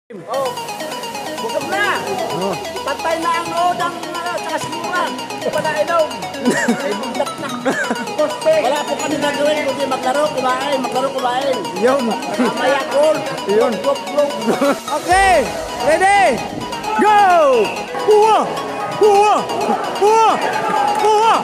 Oh, busog na. Oh. Pantay na ang nood ang tsaka simuran. Padailaw. Ay bundak na. Wala po kami nagawin kundi maglaro, kumain. Yun. Mamaya goal. Yun. Okay, ready? Go! Huwa! Huwa! Huwa! Huwa!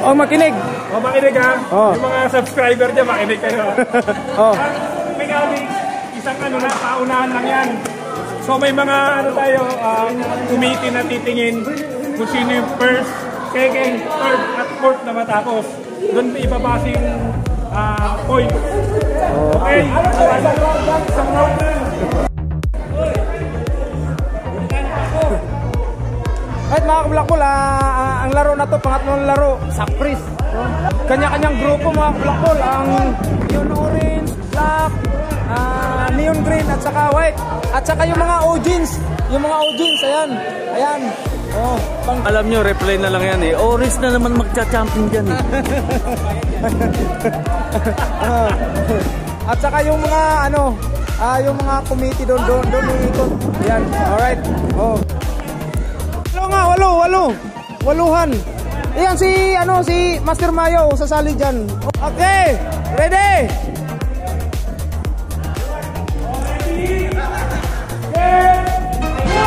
Oh, makinig. Oh, makinig ha. Oh. Yung mga subscriber niya, makinig kayo. Oh. May kami, isang paunahan lang yan. So may mga tayo, committee na titingin kung sino yung first, second, third, at fourth na matapos. Doon ibabase yung point. Okay? Isang round na. Kahit mga kablakbol, ang laro na to, pangatlong laro, Sakpris. Kanya-kanyang grupo mga kablakbol, ang neon orange, black, neon green, at saka white. At saka yung mga Ojins, ayan. Oh, alam nyo, reply na lang yan eh. Orange na naman magcha-champion dyan eh. At saka yung mga yung mga committee doon ikot. Ayan, alright. Oh. Waluhan. Ayan si Master Mayo sasali dyan. Okay, ready?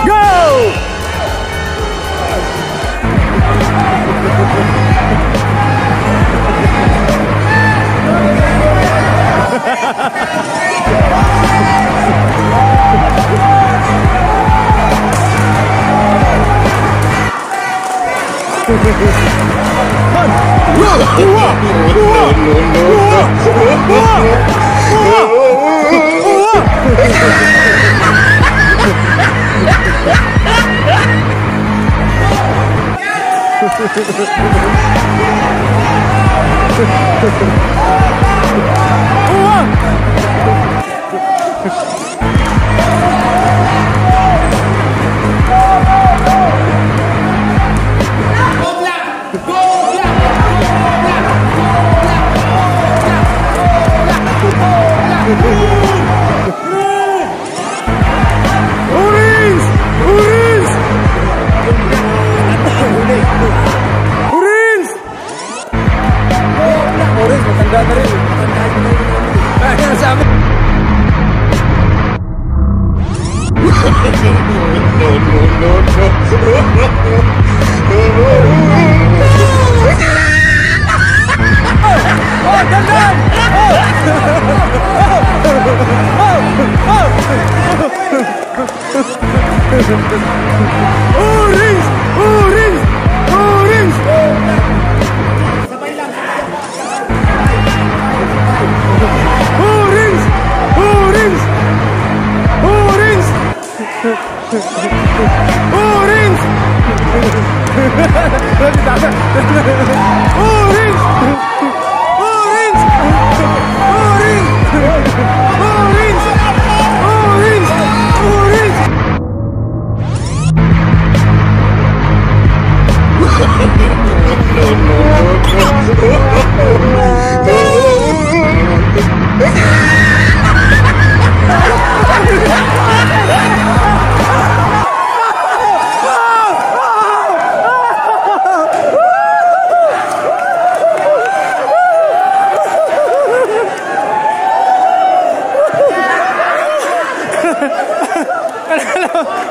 Go!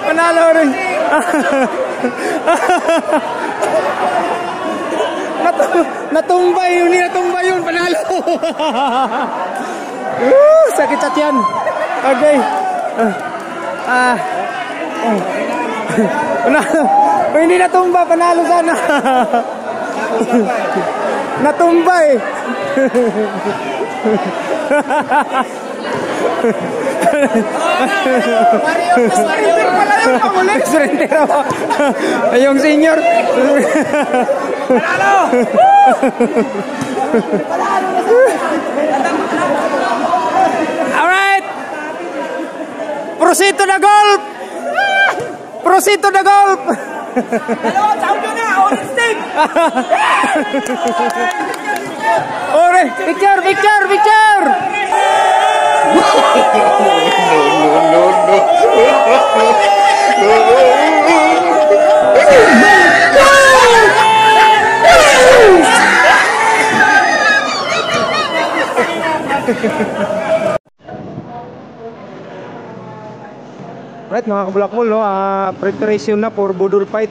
Panalo rin. Natumbay yun, panalo. Sakit sa tiyan. Okay. Kung hindi natumba, panalo sana. Natumba eh. Surrender pala yung pangulit. Surrender ako. Yung senior. Panalo! Alright! Proceed to the golf! Proceed to the golf! Hello, champion na! Orange team! Orange! Picture! Picture! Picture! Right mga kabulakmol, no? Preparation na for budol fight.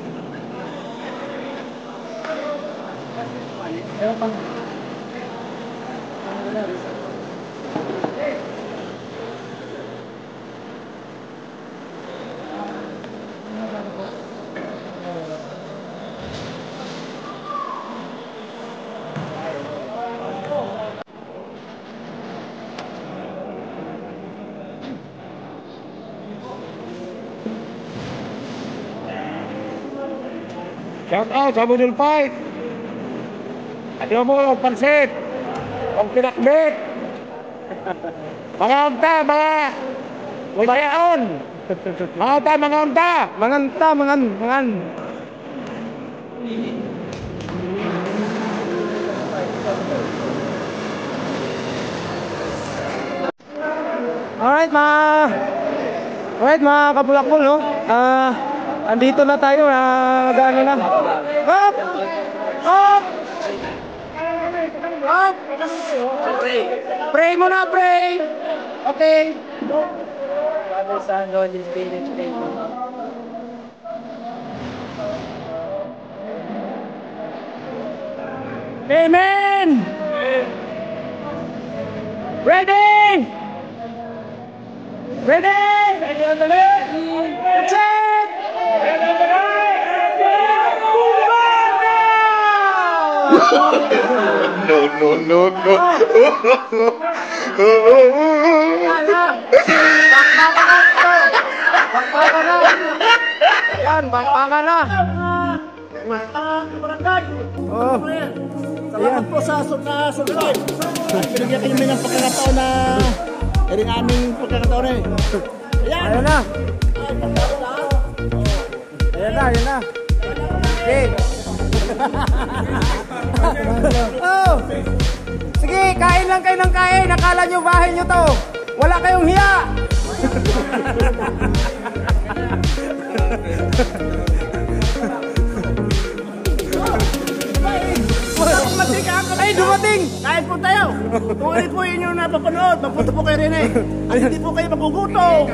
Shout out sa budol fight. Ano mo, pansit. Ang pinakbit. Mga unta, mga bayaon. Mga unta, mga unta. Manganta, mangan. Alright mga kabulakmol, no? Andito na tayo, gaano na. Up! Up! Up! Pray muna, pray! Okay. Father, Son, Holy Spirit, pray. Amen! Ready! Ready! That's it! No. Yan, bakbakan na. Oh. Salamat po sa subscribe. Pinagyan kayo ng pagkakataon na rin aming pagkakataon eh. Ayan na. Ayan na. Okay. Oh. Sige, kain lang kayo ng kain. Nakala nyo bahay nyo to. Wala kayong hiya. Ay, dumating! Kain po tayo! Kung hindi po yun yung napapanood, magpunta po kayo rin eh. At hindi po kayo magugutom.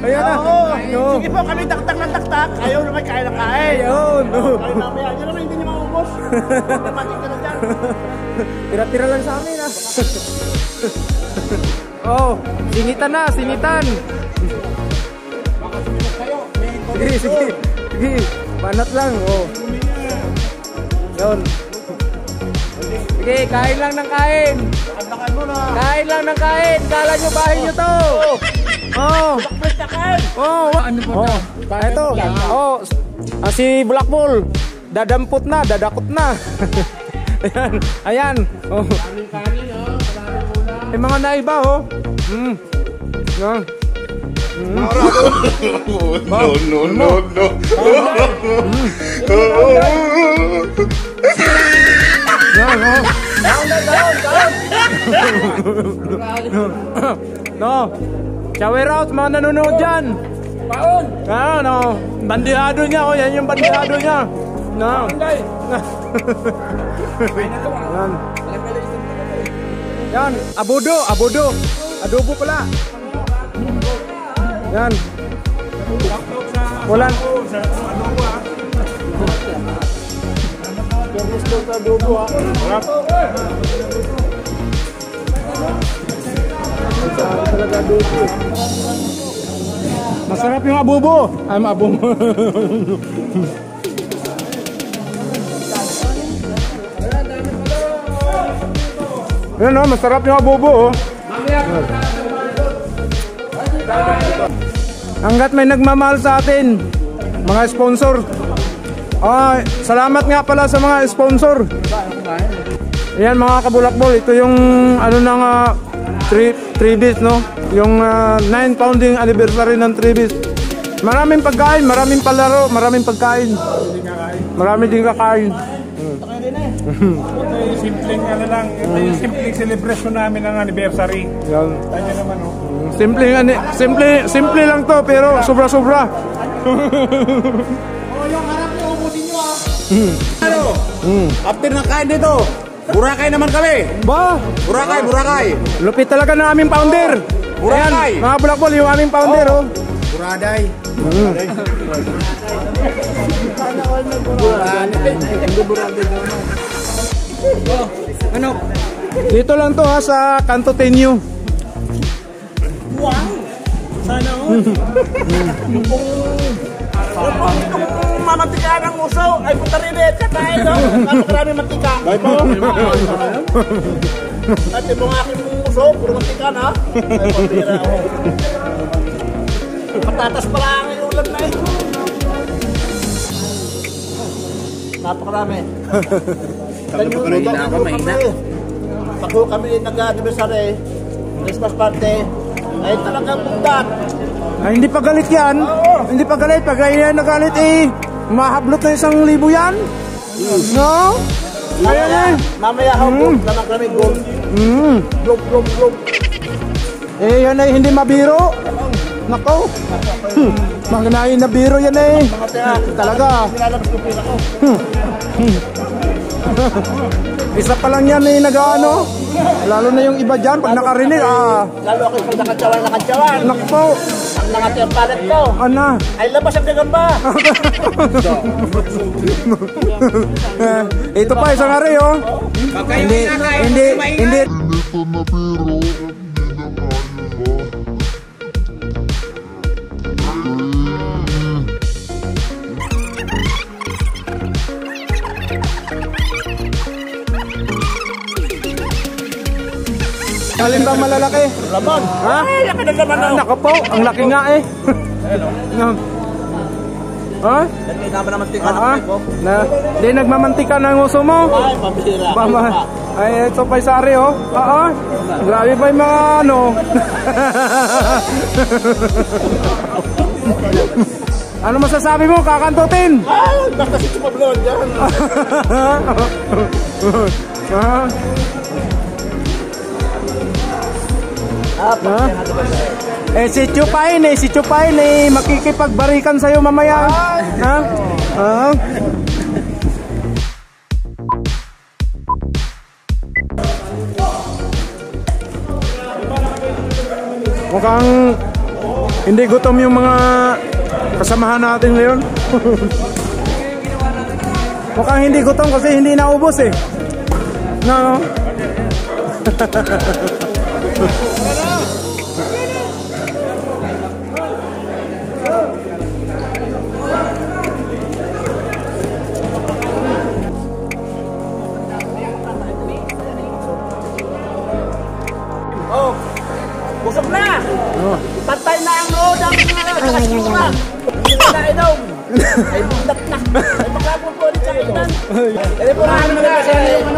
Ayan na. Oo. Sige po, kami taktak ng taktak. Ayaw naman kain ng kain. Ayun. Kaya mamaya, yun naman hindi niyo maubos. Matik ka na dyan. Tira-tira lang sa amin, ah. Oh, singitan na, singitan. Sige. Banat lang, oh. Yun. Sige, kain lang ng kain. Kain lang ng kain. Kala nyo bahay nyo to. Oh. Ano po ito? Ito. Oh, si Black Bull. Dadampot na, dadakot na. Ayan. Oh. May mga naiba, oh. Yan. No. Yan, oh. No. Shower out, mga nanonood dyan. Paon! No. Bandihado niya, oh. Yan yung bandihado niya. No. Yan. Abodo. Adobo pala. Yan. Walang. Gusto sa adobo, ha. Masarap yung abubo. Ay, abubo. Yan o, masarap yung abubo. Hanggat may nagmamahal sa atin, mga sponsor. Salamat nga pala sa mga sponsor. Ayan mga kabulakbol, ito yung ano ng Treebis, no? Yung 9 founding anniversary ng Treebis. Maraming pagkain, maraming palaro, maraming pagkain. Marami din kakain. Ito yung simpleng ano lang, ito yung simpleng celebration namin ng anniversary. Yan. Tayo naman oh. Simple lang to pero sobra-sobra. Yung harap niyo, ubusin niyo Ano? After ng kain dito, Boracay naman kami. Ba? Boracay. Lupit talaga ng aming founder. Boracay. Ayan, mga bulakbol, yung aming founder, oh. Buraday. Ano? Dito lang to ha, sa Kanto Tenyo. Wow! Sana all. Yung mamatika ng uso, ay punta rin eh, kakain no? Ano karami matika? Ay po? At yung aking uso, puro matika na. Ay pambira ako. Patatas pala ang ulam na ito. Napakarami. Mahina. Pag kami nag-anniversary, Christmas party, ay talagang bundat. Ay, hindi pa galit yan. Hindi pa galit. Pag yan nagalit, mahablot na 1,000 yan. No? Mamaya hawag naman kami gold. Glog. Yan ay hindi mabiro. Nako. Magnayin na biro yan talaga. Nilalabas ko pila ko. Isa pa lang yan nag-ano. Lalo na yung iba dyan, pag nakarinig, Lalo ako yung nakatsawan. Nako. Ang nakati ang palet ko. Ana. Ay labas ang gagamba. Ito pa, isang ari, oh. Hindi. Alin ba malalaki? Laman. Ha? Ay, laki ng laman na. Nako po, ang laki nga eh. Ha? Hindi naman naman tingnan ko. Di nagmamantika ng uso mo? Ay, pambira. Ay, ito pa isari, oh. Grabe ba yung mga ano? Ano masasabi mo, kakantutin? Ay, basta si Chupablon dyan. Si Chupain makikipagbarikan sa'yo mamaya. Ha? Mukhang hindi gutom yung mga kasamahan natin ngayon. Mukhang hindi gutom kasi hindi naubos eh. No? Busog na! Patay na ang road ang kasura! Hindi na inom! Ay bundat na! Ay magkapuntunin sa kinan! Hindi po namin nagkasali yung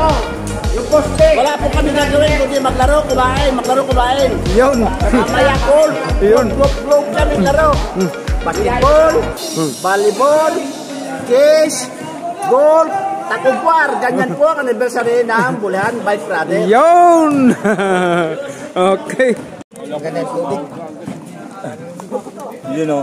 yung poste! Wala po kami gagawin kundi maglaro, kumain! Yun! Mamaya pool! Yun! Globe kami laro! Basketball! Volleyball! Kiss! Golf! Takumpar! Ganyan po ang anniversary ng Bulihan Bike Brother! Yun! Okay. You know.